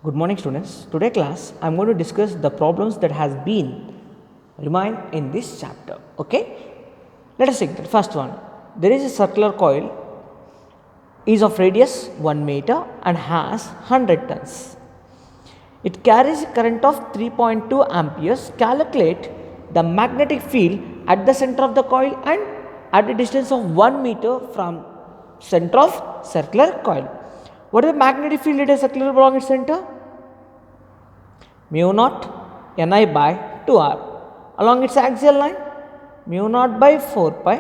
Good morning students. Today class I am going to discuss the problems that has been remain in this chapter. Okay. Let us take the first one. There is a circular coil is of radius 1 meter and has 100 turns. It carries a current of 3.2 amperes. Calculate the magnetic field at the center of the coil and at a distance of 1 meter from center of circular coil. What is the magnetic field at a circular along its center? Mu naught Ni by 2r. Along its axial line, mu naught by 4 pi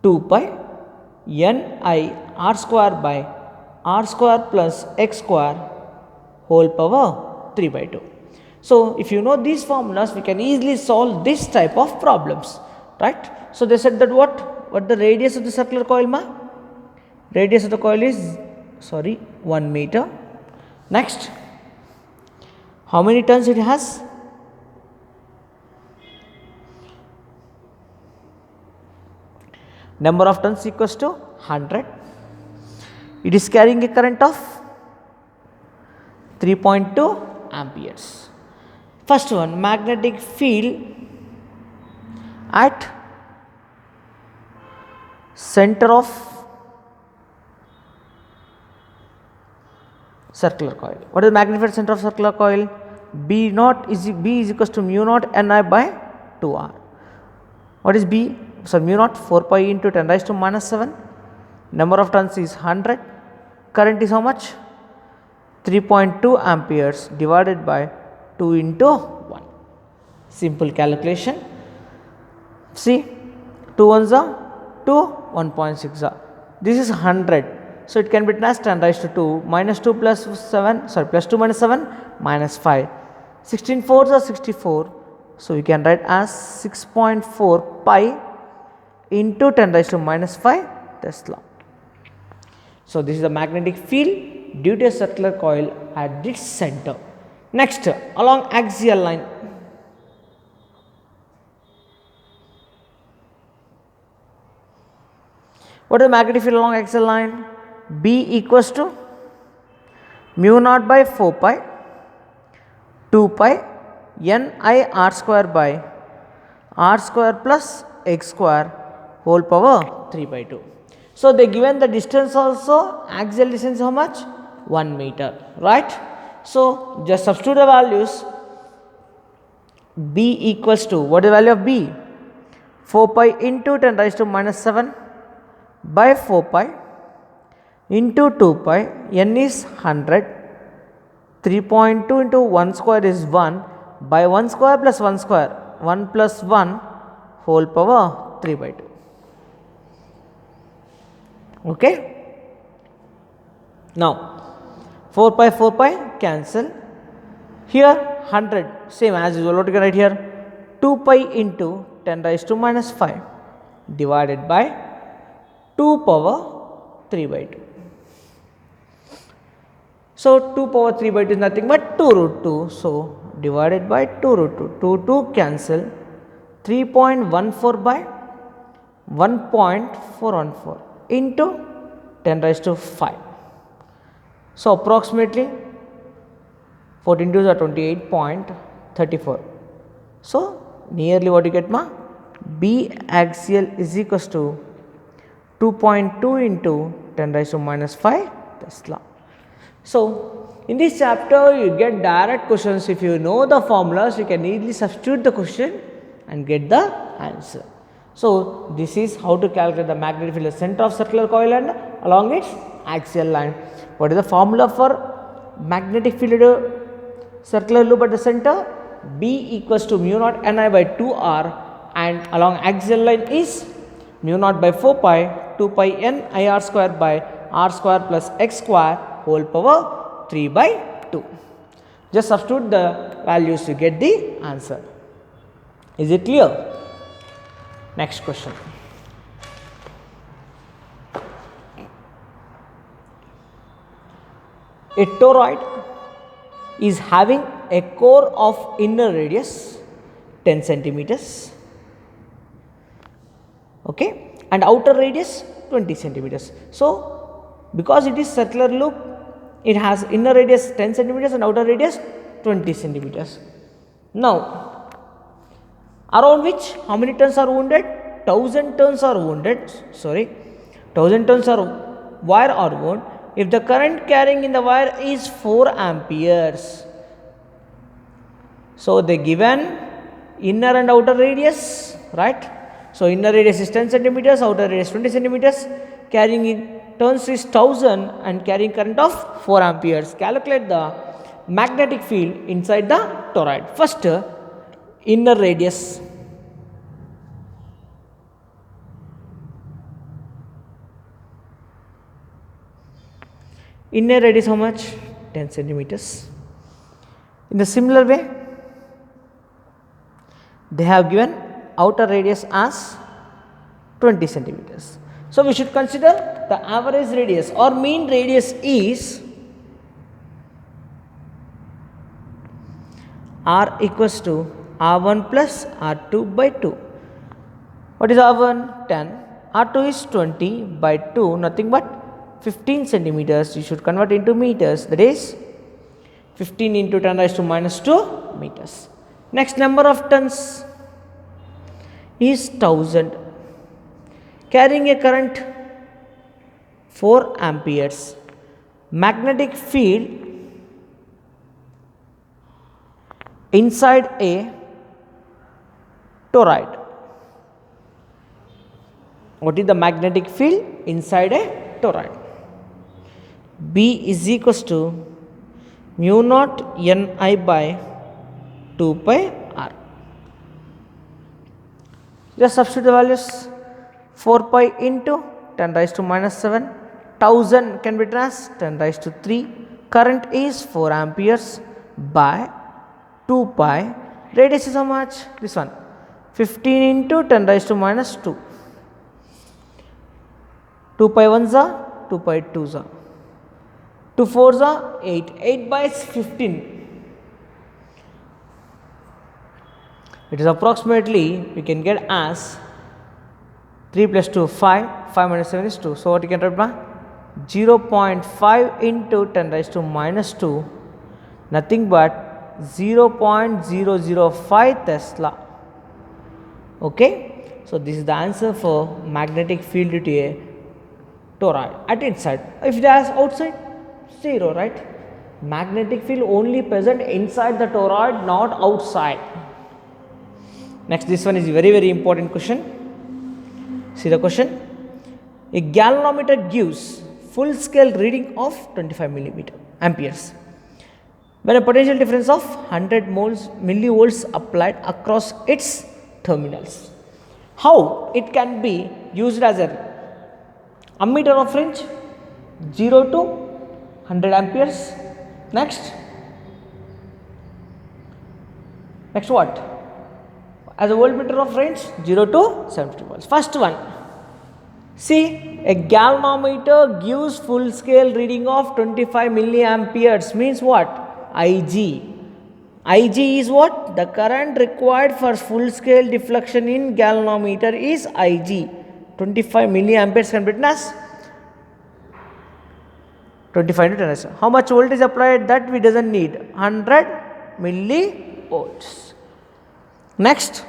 2 pi Ni r square by r square plus x square whole power 3 by 2. So, if you know these formulas, we can easily solve this type of problems, right? So, they said that what the radius of the circular coil ma? Radius of the coil is 1 meter. Next, how many turns it has? Number of turns equals to 100. It is carrying a current of 3.2 amperes. First one, magnetic field at center of circular coil. What is the magnetic field center of circular coil? B is equals to mu naught Ni by 2r. What is B? So, mu naught 4 pi into 10 raised to minus 7. Number of turns is 100. Current is how much? 3.2 amperes divided by 2 into 1. Simple calculation. See, 2 ones are 2, 1.6 are. This is 100. So, it can be written as 10 raised to 2 minus 2 plus 7, plus 2 minus 7 minus 5. 16 fours are 64. So, you can write as 6.4 pi into 10 raised to minus 5 Tesla. So, this is the magnetic field due to a circular coil at its center. Next, along axial line. What is the magnetic field along axial line? B equals to mu naught by 4 pi 2 pi Ni r square by r square plus x square whole power 3 by 2. So, they given the distance also, axial distance how much? 1 meter, right. So, just substitute the values. B equals to, what is the value of B? 4 pi into 10 raised to minus 7 by 4 pi into 2 pi, n is 100, 3.2 into 1 square is 1 by 1 square plus 1 square, 1 plus 1 whole power 3 by 2. Okay. Now, 4 pi cancel. Here 100 same as usual, what you can write here? 2 pi into 10 raised to minus 5 divided by 2 power 3 by 2. So, 2 power 3 by 2 is nothing but 2 root 2. So, divided by 2 root 2, 2 cancel, 3.14 by 1.414 into 10 raised to 5. So, approximately 14 2s are 28.34. So, nearly what you get ma? B axial is equals to 2.2 into 10 raised to minus 5 Tesla. So, in this chapter you get direct questions. If you know the formulas, you can easily substitute the question and get the answer. So, this is how to calculate the magnetic field at the center of circular coil and along its axial line. What is the formula for magnetic field at a circular loop at the center? B equals to mu naught Ni by 2r and along axial line is mu naught by 4 pi 2 pi Ni r square by r square plus x square whole power 3 by 2. Just substitute the values to get the answer. Is it clear? Next question. A toroid is having a core of inner radius 10 centimeters, okay, and outer radius 20 centimeters. So, because it is circular loop, it has inner radius 10 centimeters and outer radius 20 centimeters. Now, around which how many turns are wounded? 1000 turns are wounded. 1000 turns are wire are wound. If the current carrying in the wire is 4 amperes. So, they given inner and outer radius, right? So, inner radius is 10 centimeters, outer radius 20 centimeters, carrying in turns is 1000 and carrying current of 4 amperes. Calculate the magnetic field inside the toroid. First, inner radius. Inner radius how much? 10 centimeters. In the similar way, they have given outer radius as 20 centimeters. So, we should consider the average radius or mean radius is R equals to R1 plus R2 by 2. What is R1? 10. R2 is 20 by 2, nothing but 15 centimeters. You should convert into meters, that is 15 into 10 raised to minus 2 meters. Next, number of tons is 1000, carrying a current 4 amperes. Magnetic field inside a toroid. What is the magnetic field inside a toroid? B is equals to mu naught Ni by 2 pi r. Just substitute the values. 4 pi into 10 raised to minus 7, 1000 can be written as 10 raised to 3, current is 4 amperes by 2 pi, radius is how much? This one, 15 into 10 raised to minus 2, 2 pi 1 za, 2 pi 2 za, 2 4 za, 8, 8 by 15. It is approximately, we can get as 3 plus 2, 5, 5 minus 7 is 2. So, what you can write by 0.5 into 10 raised to minus 2, nothing but 0.005 Tesla. Okay. So, this is the answer for magnetic field due to a toroid at inside. If it has outside, 0, right? Magnetic field only present inside the toroid, not outside. Next, this one is a very important question. See the question. A galvanometer gives full scale reading of 25 amperes when a potential difference of 100 millivolts applied across its terminals. How it can be used as a ammeter of range 0 to 100 amperes. Next what? As a voltmeter of range 0 to 70 volts. First one, see, a galvanometer gives full scale reading of 25 milliamperes, means what? Ig. Ig is what? The current required for full scale deflection in galvanometer is Ig. 25 milliamperes can be written as 25 into 10. How much voltage applied? That we doesn't need. 100 millivolts. Next,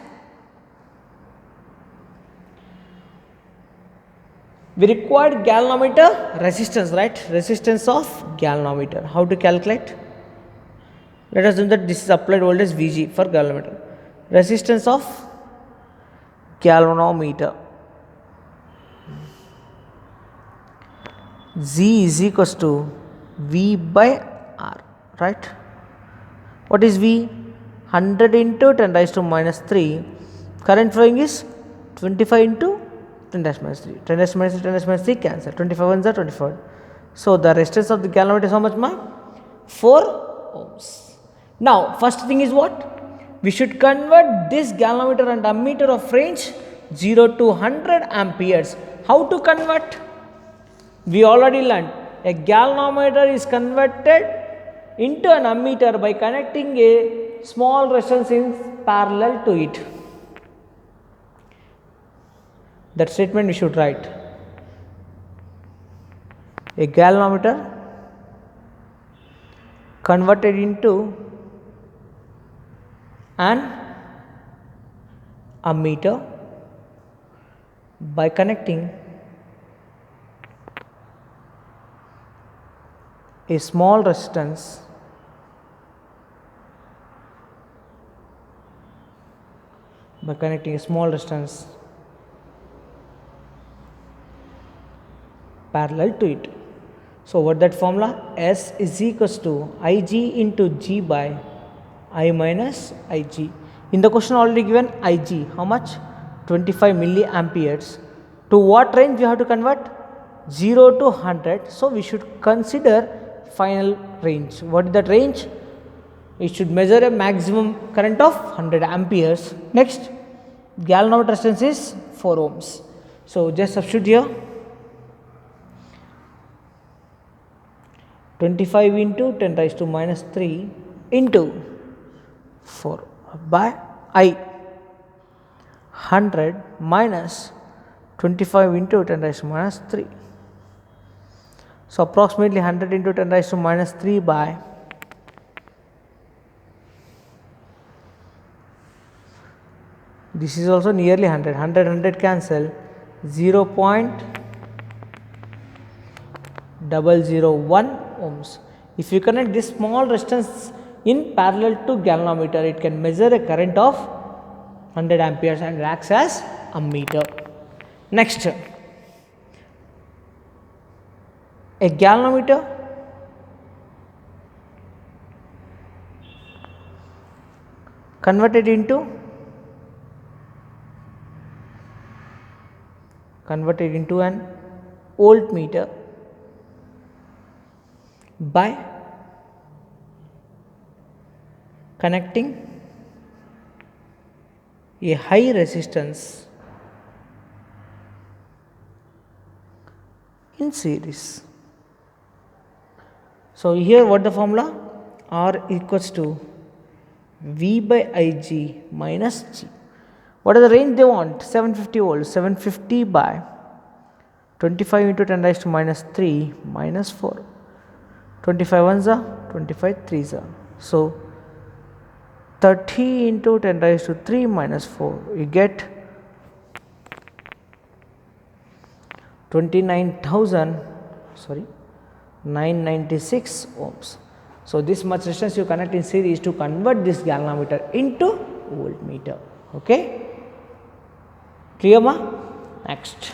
we required galvanometer resistance, right? Resistance of galvanometer. How to calculate? Let us know that this is applied voltage Vg for galvanometer. Resistance of galvanometer. Z is equals to V by R, right? What is V? 100 into 10 raised to minus 3. Current flowing is 25 into 10 raised to minus 3. 10 raised to minus 3, 10 raised to minus 3 cancel. 25 ones are 25. So, the resistance of the galvanometer is how much, ma? 4 ohms. Now, first thing is what? We should convert this galvanometer and ammeter of range 0 to 100 amperes. How to convert? We already learned. A galvanometer is converted into an ammeter by connecting a small resistance in parallel to it. That statement we should write. A galvanometer converted into an ammeter by connecting a small resistance parallel to it. So what that formula? S is equals to Ig into G by I minus Ig. In the question already given Ig, how much? 25 milliamperes. To what range we have to convert? 0 to 100. So we should consider final range. What is that range? It should measure a maximum current of 100 amperes. Next, galvanometer resistance is 4 ohms. So just substitute here. 25 into 10 raised to minus 3 into 4 by I 100 minus 25 into 10 raised to minus 3. So approximately 100 into 10 raised to minus 3 by this is also nearly 100. 100 cancel 0.001 ohms. If you connect this small resistance in parallel to galvanometer, it can measure a current of 100 amperes and acts as ammeter. Next, a galvanometer converted into an voltmeter by connecting a high resistance in series. So here what the formula? R equals to V by Ig minus G. What is the range they want? 750 volts. 750 by 25 into 10 raised to minus 3 minus 4. 25 ones are 25 threes are. So 30 into 10 raised to 3 minus 4. You get 996 ohms. So this much resistance you connect in series to convert this galvanometer into voltmeter. Okay, clear ma? Next,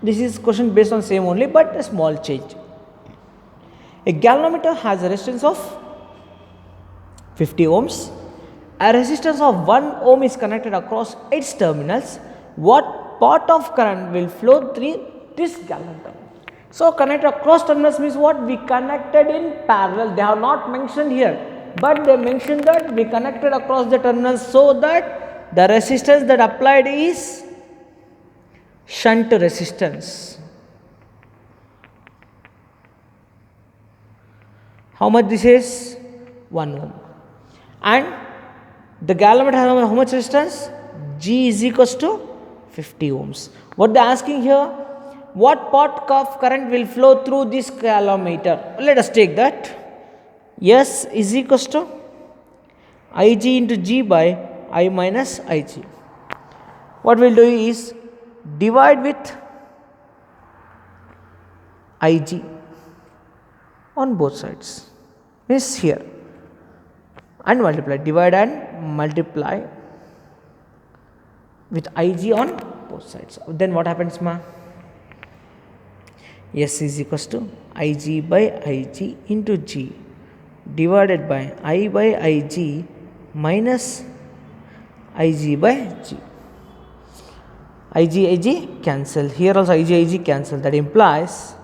this is question based on same only but a small change. A galvanometer has a resistance of 50 ohms. A resistance of 1 ohm is connected across its terminals. What part of current will flow through this galvanometer? So connected across terminals means what? We connected in parallel. They have not mentioned here, but they mentioned that we connected across the terminals, so that the resistance that applied is shunt resistance. How much this is? 1 ohm. And the galvanometer has how much resistance? G is equals to 50 ohms. What they are asking here? What part of current will flow through this galvanometer? Let us take that. S is equals to Ig into G by I minus Ig. What we will do is divide with Ig on both sides, means here, and multiply, divide and multiply with Ig on both sides. Then what happens ma? S is equals to Ig by Ig into G divided by I by Ig minus Ig by G. Ig cancel. Here also Ig cancel. That implies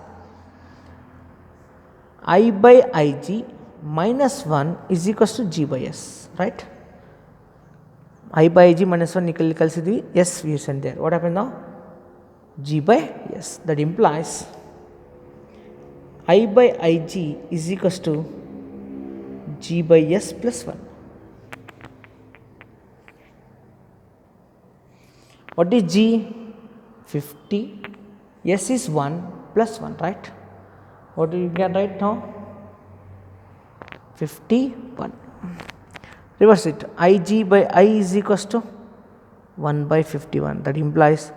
I by Ig minus 1 is equals to G by S, right? I by Ig minus 1 equals to the S we send there. What happened now? G by S. That implies I by Ig is equals to G by S plus 1. What is G? 50, S is 1 plus 1, right? What do you get right now? 51. Reverse it. Ig by I is equals to 1 by 51. That implies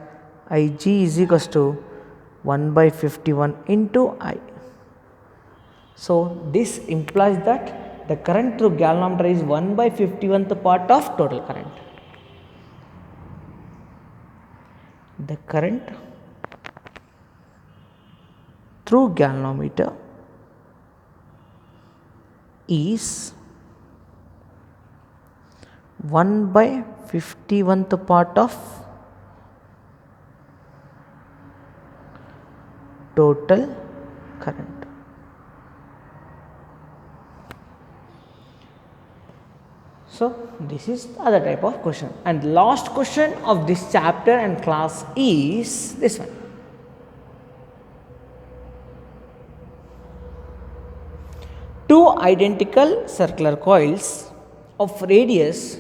Ig is equals to 1 by 51 into I. So this implies that the current through galvanometer is 1 by 51th part of total current. The current through galvanometer is 1 by 51th part of total current. So this is the other type of question, and last question of this chapter and class is this one. Two identical circular coils of radius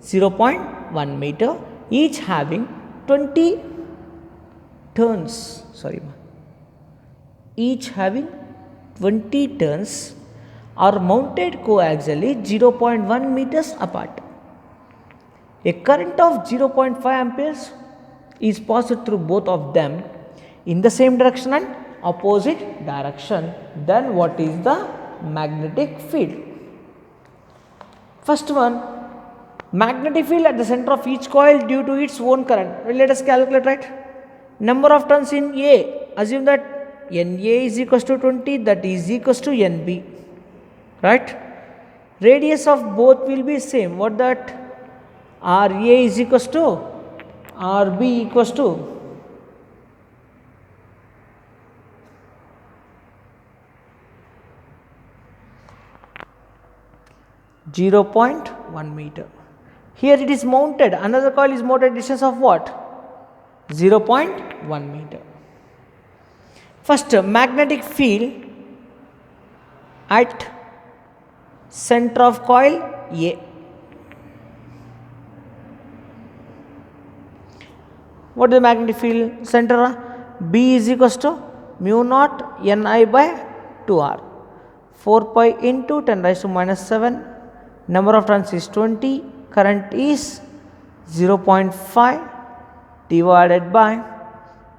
0.1 meter, each having 20 turns, each having 20 turns, are mounted coaxially 0.1 meters apart. A current of 0.5 amperes is passed through both of them in the same direction and opposite direction. Then what is the magnetic field? First one, magnetic field at the center of each coil due to its own current. Well, let us calculate, right? Number of turns in A, assume that NA is equals to 20, that is equals to NB, right? Radius of both will be same. What that? RA is equals to RB equals to 0.1 meter. Here it is mounted, another coil is mounted at distance of what? 0.1 meter. First, magnetic field at center of coil A. What is the magnetic field center? B is equals to mu naught Ni by 2R. 4 pi into 10 raised to minus 7. Number of turns is 20. Current is 0.5 divided by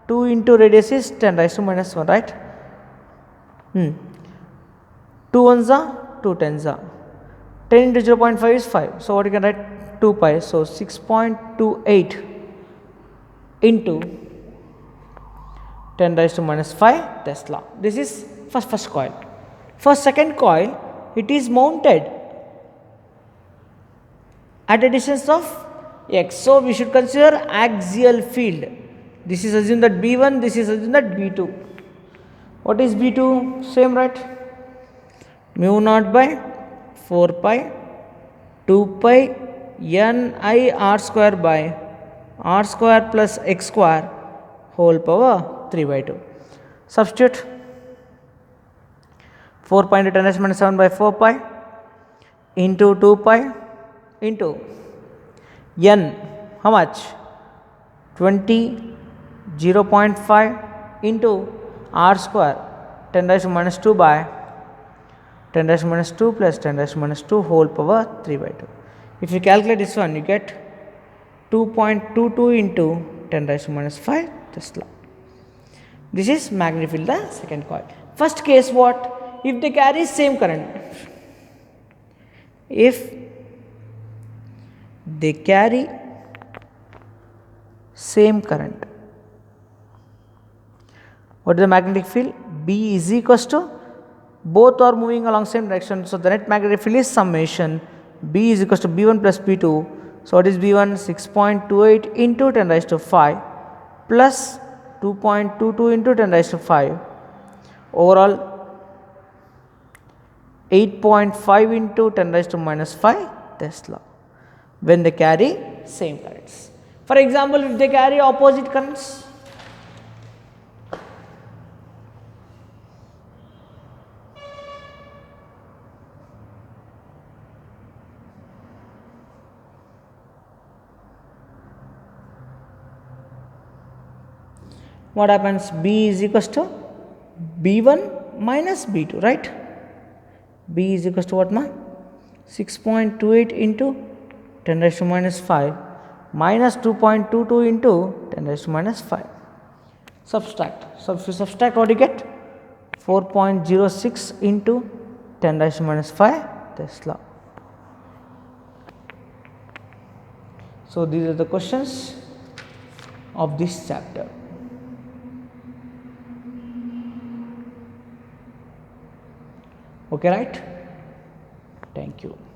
2 into radius is 10 raised to minus 1, right? 2 ones are 2 tens are. 10 into 0.5 is 5. So what you can write? 2 pi. So 6.28 into 10 raised to minus 5 Tesla. This is first coil. For second coil, it is mounted at a distance of x. So we should consider axial field. This is assumed that B1, this is assumed that B2. What is B2? Same, right? Mu naught by 4 pi 2 pi Ni r square by r square plus x square whole power 3 by 2. Substitute 4 pi into 10 raised to minus 7 by 4 pi into 2 pi into n, how much? 20, 0.5 into r square 10 raised to minus 2 by 10 raised to minus 2 plus 10 raised to minus 2 whole power 3 by 2. If you calculate this one, you get 2.22 into 10 raised to minus 5 Tesla. This is magnetic field, the second coil. First case, what? If they carry same current. If they carry same current, what is the magnetic field? B is equals to, both are moving along same direction. So the net magnetic field is summation. B is equals to B1 plus B2. So what is B1? 6.28 into 10 raised to 5 plus 2.22 into 10 raised to 5. Overall 8.5 into 10 raised to minus 5 Tesla when they carry same currents. For example, if they carry opposite currents, what happens? B is equals to B1 minus B2, right? B is equals to what, ma? 6.28 into 10 raised to minus 5 minus 2.22 into 10 raised to minus 5. Subtract. So if you subtract, what do you get? 4.06 into 10 raised to minus 5 Tesla. So these are the questions of this chapter. Okay, right? Thank you.